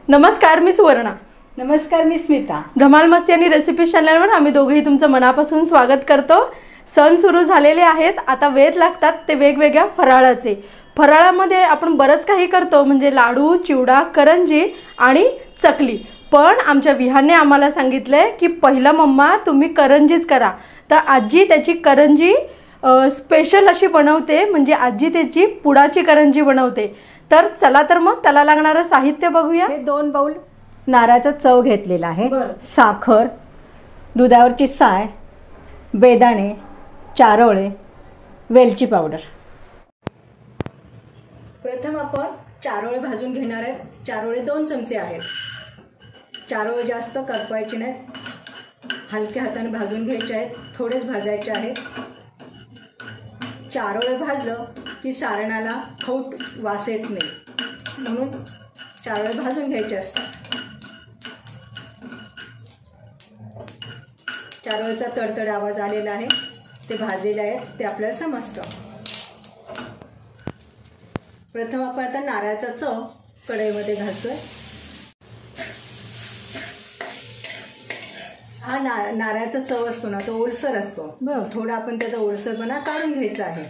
नमस्कार, मी सुवर्णा. नमस्कार, मी स्मिता. धमाल मस्ती आणि रेसिपी चॅनलवर आम्ही दोघेही तुमचं मनापासून स्वागत करतो. सण सुरू झालेले आहेत, आता वेध लागतात ते वेगवेगळ्या फराळाचे. फराळामध्ये आपण बरंच काही करतो, म्हणजे लाडू, चिवडा, करंजी आणि चकली. पण आमच्या विहानने आम्हाला सांगितलंय की पहिलं मम्मा तुम्ही करंजीच करा. तर आजी त्याची करंजी स्पेशल अशी बनवते, म्हणजे आजी त्याची पुडाची करंजी बनवते. तर चला तर मग त्याला लागणारं साहित्य बघूया. हे 2 बाउल नारळाचा चव घेतलेला आहे. साखर, दुधावरची साय, बेदाणे, चारोळे, वेलची पावडर. प्रथम आपण चारोळे भाजून घेणार आहेत. चारोळे 2 चमचे आहेत. चारोळे जास्त करपवायचे नाहीत, हलक्या हाताने भाजून घ्यायचे आहेत, थोडेच भाजायचे आहेत. चारोळे भाजलं की सारणाला खौट वास येत नाही, म्हणून चारोळे भाजून घ्यायचे असतात. चारोळीचा तडतड आवाज आलेला आहे, ते भाजलेले आहेत, ते आपल्याला समजतं. प्रथम आपण आता नारळाचा चव कढईमध्ये घालतोय. हा नारळाचा चव असतो ना, तो ओलसर असतो. थोडा आपण त्याचा ओलसरपणा काढून घ्यायचा आहे.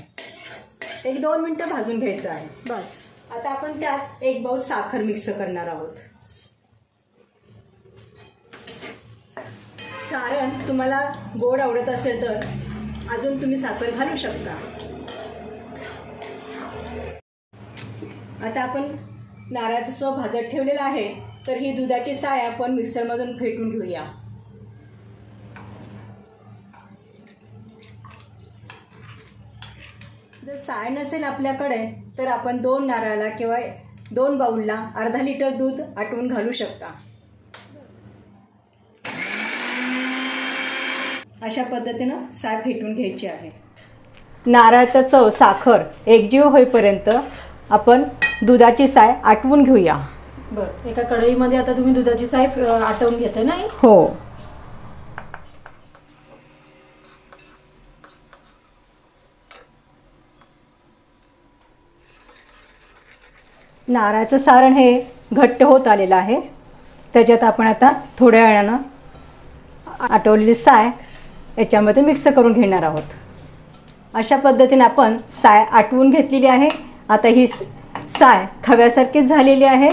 1-2 मिनिटं भाजून घ्यायचं आहे बस. आता आपण त्यात 1 बाउल साखर मिक्स करणार आहोत. सारण तुम्हाला गोड आवडत असेल तर अजून तुम्ही साखर घालू शकता. आता आपण नारळाचा चव भाजत ठेवलेला आहे, तर ही दुधाची साय आपण मिक्सरमधून फेटून घेऊया. जर साय नसेल आपल्याकडे तर आपण 2 नारळाला किंवा 2 बाउलला अर्धा लिटर दूध आटवून घालू शकता. अशा पद्धतीनं साय फेटून घ्यायची आहे. नारळाचा चव, साखर एकजीव होईपर्यंत आपण दुधाची साय आटवून घेऊया. बरं, एका कढईमध्ये आता तुम्ही दुधाची साय आटवून घेताय ना? हो. नारळाचं सारण हे घट्ट होत आलेलं आहे. त्याच्यात आपण आता थोड्या वेळानं आटवलेली साय याच्यामध्ये मिक्स करून घेणार आहोत. अशा पद्धतीने आपण साय आटवून घेतलेली आहे. आता ही साय खव्यासारखीच झालेली आहे.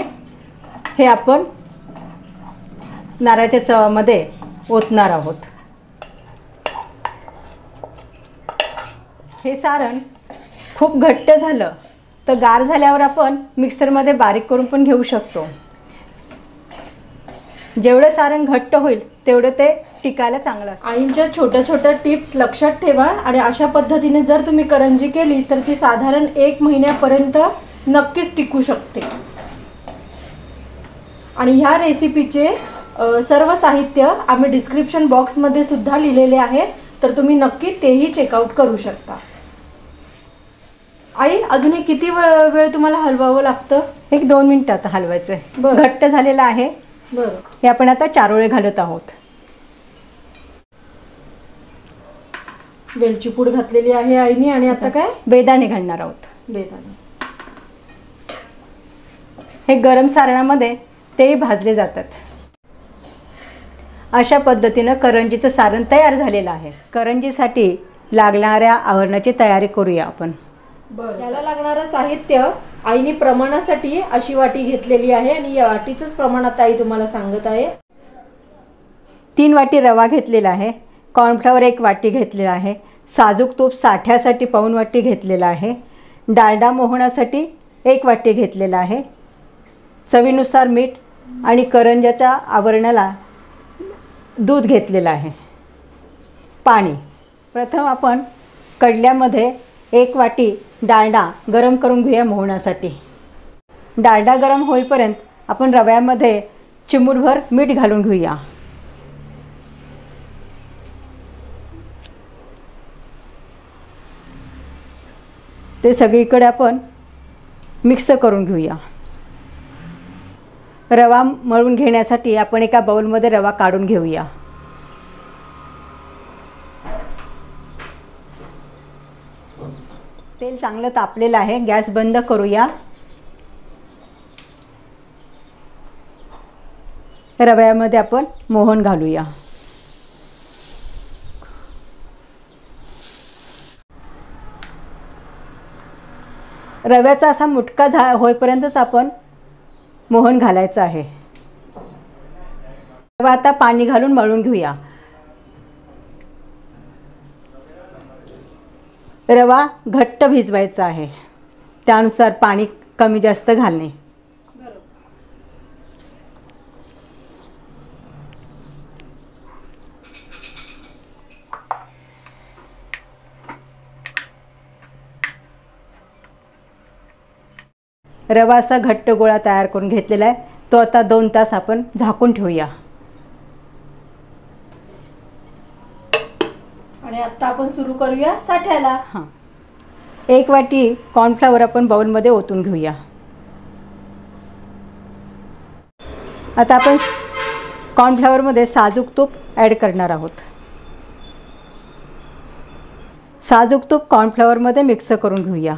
हे आपण नारळाच्या चवामध्ये ओतणार आहोत. हे सारण खूप घट्ट झालं तर गार झाल्यावर आपण मिक्सरमध्ये बारीक करून पण घेऊ शकतो. जेवढं सारण घट्ट होईल तेवढं ते टिकायला चांगलं असतं. आईंच्या छोट्या छोट्या टिप्स लक्षात ठेवा आणि अशा पद्धतीने जर तुम्ही करंजी केली तर ती साधारण 1 महिन्यापर्यंत नक्कीच टिकू शकते. आणि ह्या रेसिपीचे सर्व साहित्य आम्ही डिस्क्रिप्शन बॉक्समध्ये सुद्धा लिहिलेले आहेत, तर तुम्ही नक्की तेही चेकआउट करू शकता. आई, अजून किती वेळ तुम्हाला हलवावं लागतं? 1-2 मिनिटात हलवायचं. घट्ट झालेलं आहे. बरं, हे आपण आता चारोळे घालत आहोत. वेलची पूड घातलेली आहे आईने. आणि आता काय? बेदाणे घालणार आहोत. बेदाणे हे गरम सारणामध्ये तेही भाजले जातात. अशा पद्धतीनं करंजीचं सारण तयार झालेलं आहे. करंजीसाठी लागणाऱ्या आवरणाची तयारी करूया आपण. बरं, याला लागणारं साहित्य आईने प्रमाणासाठी अशी वाटी घेतलेली आहे आणि या वाटीचंच प्रमाण आता आई तुम्हाला सांगत आहे. 3 वाटी रवा घेतलेला आहे. कॉर्नफ्लॉवर 1 वाटी घेतलेला आहे. साजूक तूप साठ्यासाठी पाऊण वाटी घेतलेला आहे. डालडा मोहनासाठी 1 वाटी घेतलेला आहे. चवीनुसार मीठ आणि करंजाच्या आवरणाला दूध घेतलेलं आहे. पाणी. प्रथम आपण कडल्यामध्ये 1 वाटी डालडा गरम करून घेऊया मोहनासाठी. डालडा गरम होईपर्यंत आपण रव्यामध्ये चिमूटभर मीठ घालून घेऊया. ते सगळीकडे आपण मिक्स करून घेऊया. रवा मळून घेण्यासाठी आपण एका बाउलमध्ये रवा काढून घेऊया. तेल चांगलं तापलेलं आहे. गॅस बंद करूया. रव्यामध्ये आपण मोहन घालूया. रव्याचा असा मुटका होईपर्यंतच आपण मोहन घालायचं आहे. रवा आता पाणी घालून मळून घेऊया. रवा घट्ट भिजवायचा आहे, त्यानुसार पाणी कमी जास्त घालणे. रवा असा घट्ट गोळा तयार करून घेतलेला आहे. तो आता 2 तास आपण झाकून ठेवूया. आणि आता आपण सुरू करूया साठ्याला. हां, 1 वाटी कॉर्नफ्लॉवर आपण बाउलमध्ये ओतून घेऊया. आता आपण कॉर्नफ्लॉवरमध्ये साजूक तूप ॲड करणार आहोत. साजूक तूप कॉर्नफ्लॉवरमध्ये मिक्स करून घेऊया.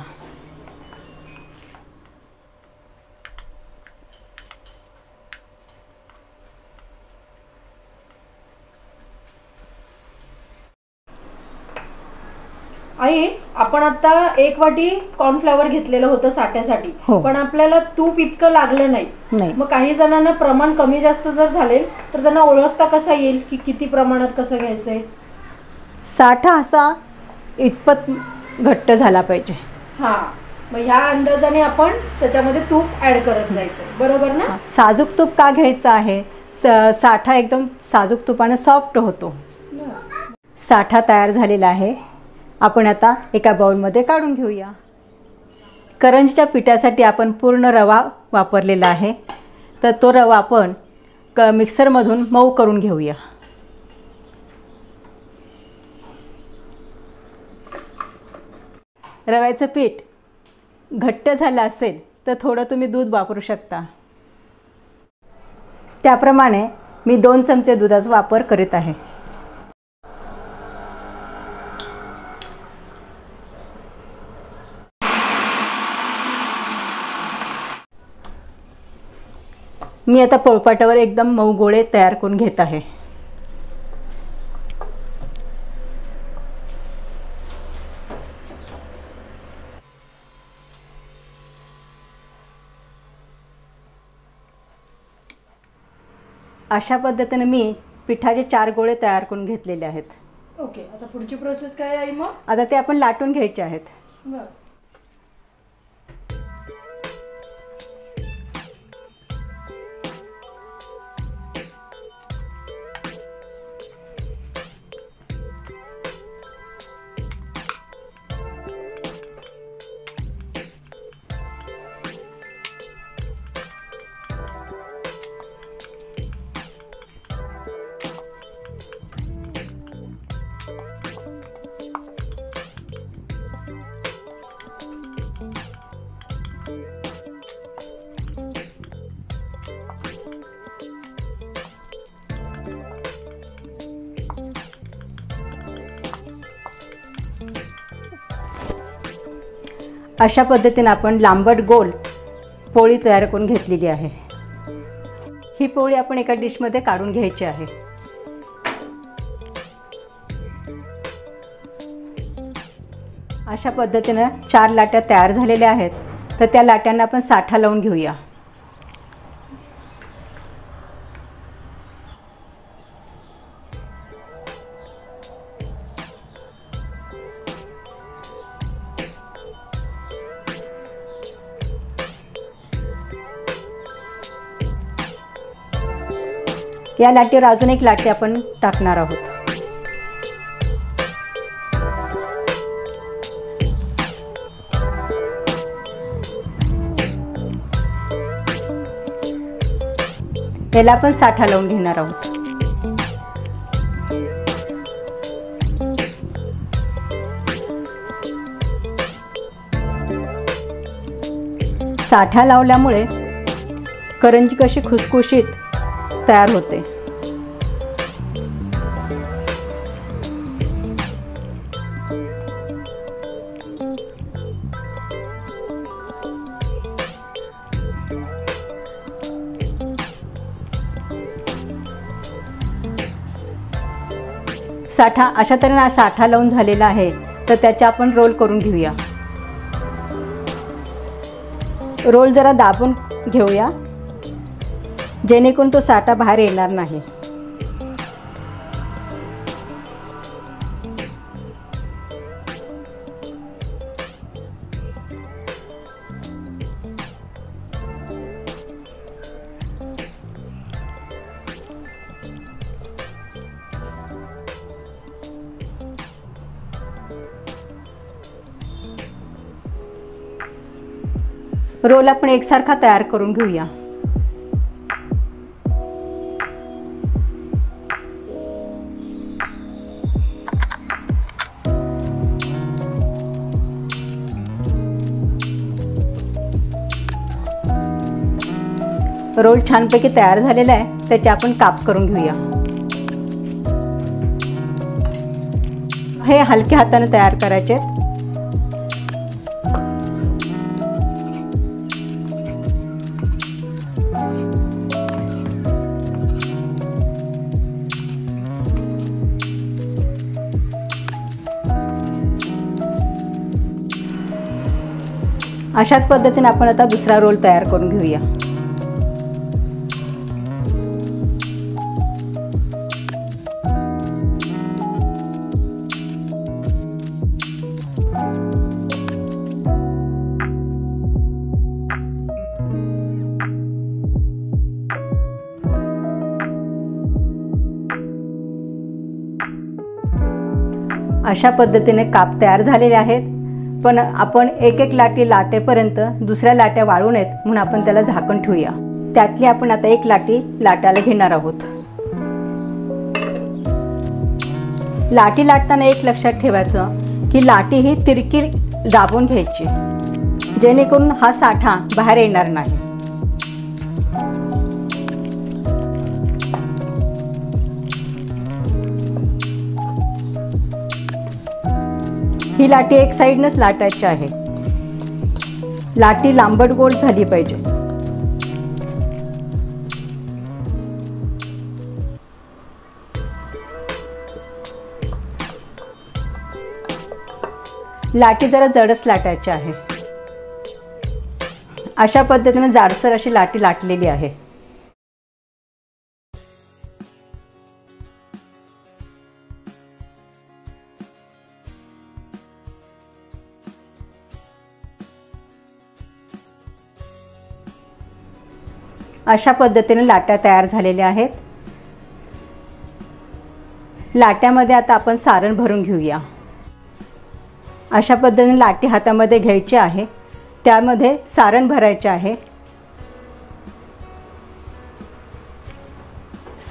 आई, आपण आता 1 वाटी कॉर्नफ्लॉवर घेतलेलं होतं साठ्यासाठी, हो. पण आपल्याला तूप इतकं लागलं नाही. मग काही जणांना प्रमाण कमी जास्त जर झाले तर त्यांना ओळखता कसा येईल की किती प्रमाणात कसं घ्यायचंय? साठा असा इतपत घट्ट झाला पाहिजे. हा, मग ह्या अंदाजाने आपण त्याच्यामध्ये तूप ऍड करत जायचं, बरोबर ना? साजूक तूप का घ्यायचं आहे? साठा एकदम साजूक तुपाने सॉफ्ट होतो. साठा तयार झालेला आहे. आपण आता एका बाउलमध्ये काढून घेऊया. करंजीच्या पिठासाठी आपण पूर्ण रवा वापरलेला आहे, तर तो रवा आपण मिक्सरमधून मऊ करून घेऊया. रव्याचं पीठ घट्ट झालं असेल तर थोडं तुम्ही दूध वापरू शकता. त्याप्रमाणे मी 2 चमचे दुधाचा वापर करीत आहे. मी आता पोळपाटावर एकदम मऊ गोळे तयार करून घेत आहे. अशा पद्धतीने मी पिठाचे 4 गोळे तयार करून घेतलेले आहेत. ओके, आता पुढची प्रोसेस काय आहे मग? आता ते आपण लाटून घ्यायचे आहेत. बरं. अशा पद्धतीने आपण लांबट गोल पोळी तयार करून घेतलेली आहे. ही पोळी आपण एका डिशमध्ये काढून घ्यायची आहे. अशा पद्धतीनं 4 लाट्या तयार झालेल्या आहेत, तर त्या लाट्यांना आपण साठा लावून घेऊया. या लाटीवर अजून एक लाटी आपण टाकणार आहोत. याला आपण साठा लावून घेणार आहोत. साठा लावल्यामुळे करंजी कशी खुसखुशीत तयार होते. साठा अशा तऱ्हेने हा साठा लावून झालेला आहे, तर त्याचे आपण रोल करून घेऊया. रोल जरा दाबून घेऊया, जेणेकरून तो साठा बाहेर येणार नाही. रोल आपण एकसारखा तयार करून घेऊया. रोल छानपैकी तयार झालेला आहे, त्याचे आपण काप करून घेऊया. हे हलक्या हाताने तयार करायचे आहेत. अशाच पद्धतीने आपण आता दुसरा रोल तयार करून घेऊया. अशा पद्धतीने काप तयार झालेले आहेत, पण आपण एक एक लाटी लाटेपर्यंत दुसऱ्या लाट्या वाळू नयेत म्हणून आपण त्याला झाकण ठेवूया. त्यातली आपण आता एक लाटी लाटायला घेणार आहोत. लाटी लाटताना एक लक्षात ठेवायचं की लाटी ही तिरकी दाबून घ्यायची, जेणेकरून हा साठा बाहेर येणार नाही. ही लाटी एक साईडनंच लाटायची आहे. लाटी लांबट गोल झाली पाहिजे. लाटी जरा जडच लाटायची आहे. अशा पद्धतीने जाडसर अशी लाटी लाटलेली आहे. अशा पद्धतीने लाट्या तयार झालेल्या आहेत. लाट्यामध्ये आता आपण सारण भरून घेऊया. अशा पद्धतीने लाटी हातामध्ये घ्यायची आहे, त्यामध्ये सारण भरायचे आहे.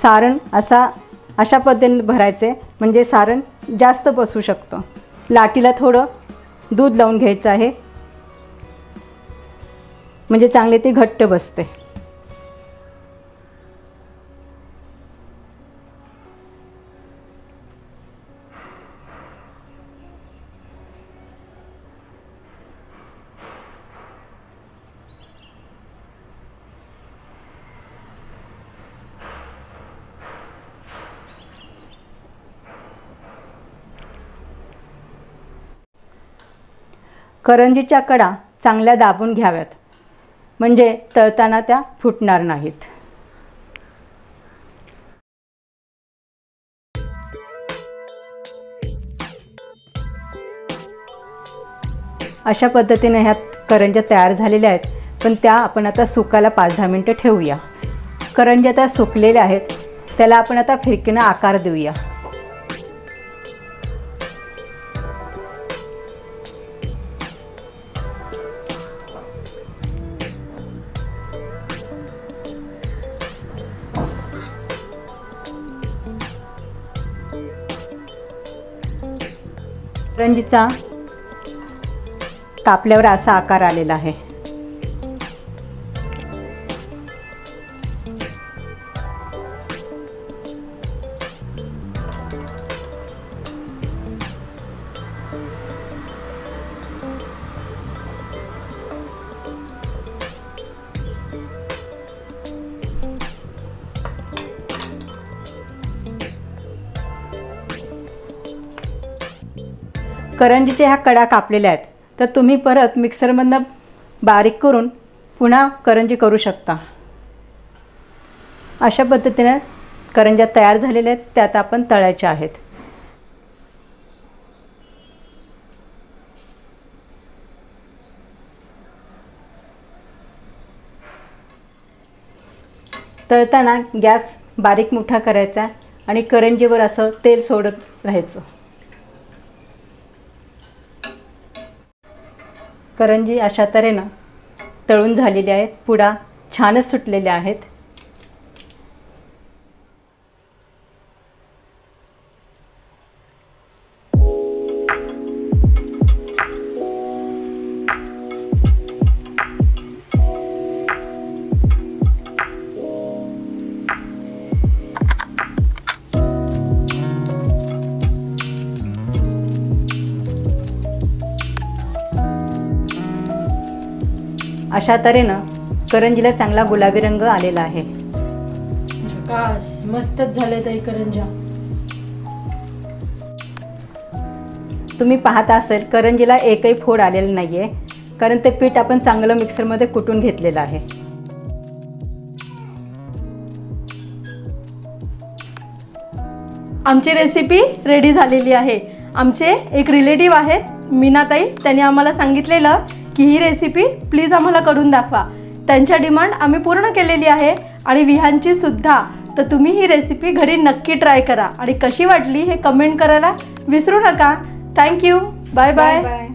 सारण अशा पद्धतीने भरायचे, म्हणजे सारण जास्त बसू शकतं. लाटीला थोडं दूध लावून घ्यायचं आहे, म्हणजे चांगले ती घट्ट बसते. करंजीच्या कडा चांगल्या दाबून घ्याव्यात, म्हणजे तळताना त्या फुटणार नाहीत. अशा पद्धतीने ह्या करंज्या तयार झालेल्या आहेत, पण त्या आपण आता सुकायला 5-10 मिनिटं ठेवूया. करंज्या त्या सुकलेल्या आहेत, त्याला आपण आता फिरकीनं आकार देऊया. करंजीचा कापल्यावर असा आकार आलेला आहे. करंजीचे ह्या कडा कापलेल्या आहेत, तर तुम्ही परत मिक्सरमधनं बारीक करून पुन्हा करंजी करू शकता. अशा पद्धतीने करंज्या तयार झालेल्या आहेत, त्यात आपण तळायच्या आहेत. तळताना गॅस बारीक मोठा करायचा आणि करंजीवर असं तेल सोडत राहायचं. करंजी अशा तऱ्हेनं तळून झालेली आहेत, पुडा छानच सुटलेले आहेत. अशा तऱ्हेनं करंजीला चांगला गुलाबी रंग आलेला आहे. काश मस्तच झाले ताई करंजा. तुम्ही पाहता असेल करंजीला एकही फोड आलेला नाही आहे, कारण ते पीठ आपण चांगलं मिक्सरमध्ये कुटून घेतलेलं आहे. आमची रेसिपी रेडी झालेली आहे. आमचे एक रिलेटिव्ह आहेत मीनाताई, त्यांनी आम्हाला सांगितलेलं की ही रेसिपी प्लीज आम्हाला करून दाखवा. त्यांच्या डिमांड आम्ही पूर्ण केलेली आहे आणि विहांची सुद्धा. तर तुम्ही ही रेसिपी घरी नक्की ट्राय करा आणि कशी वाटली हे कमेंट करायला विसरू नका. थँक्यू. Bye bye.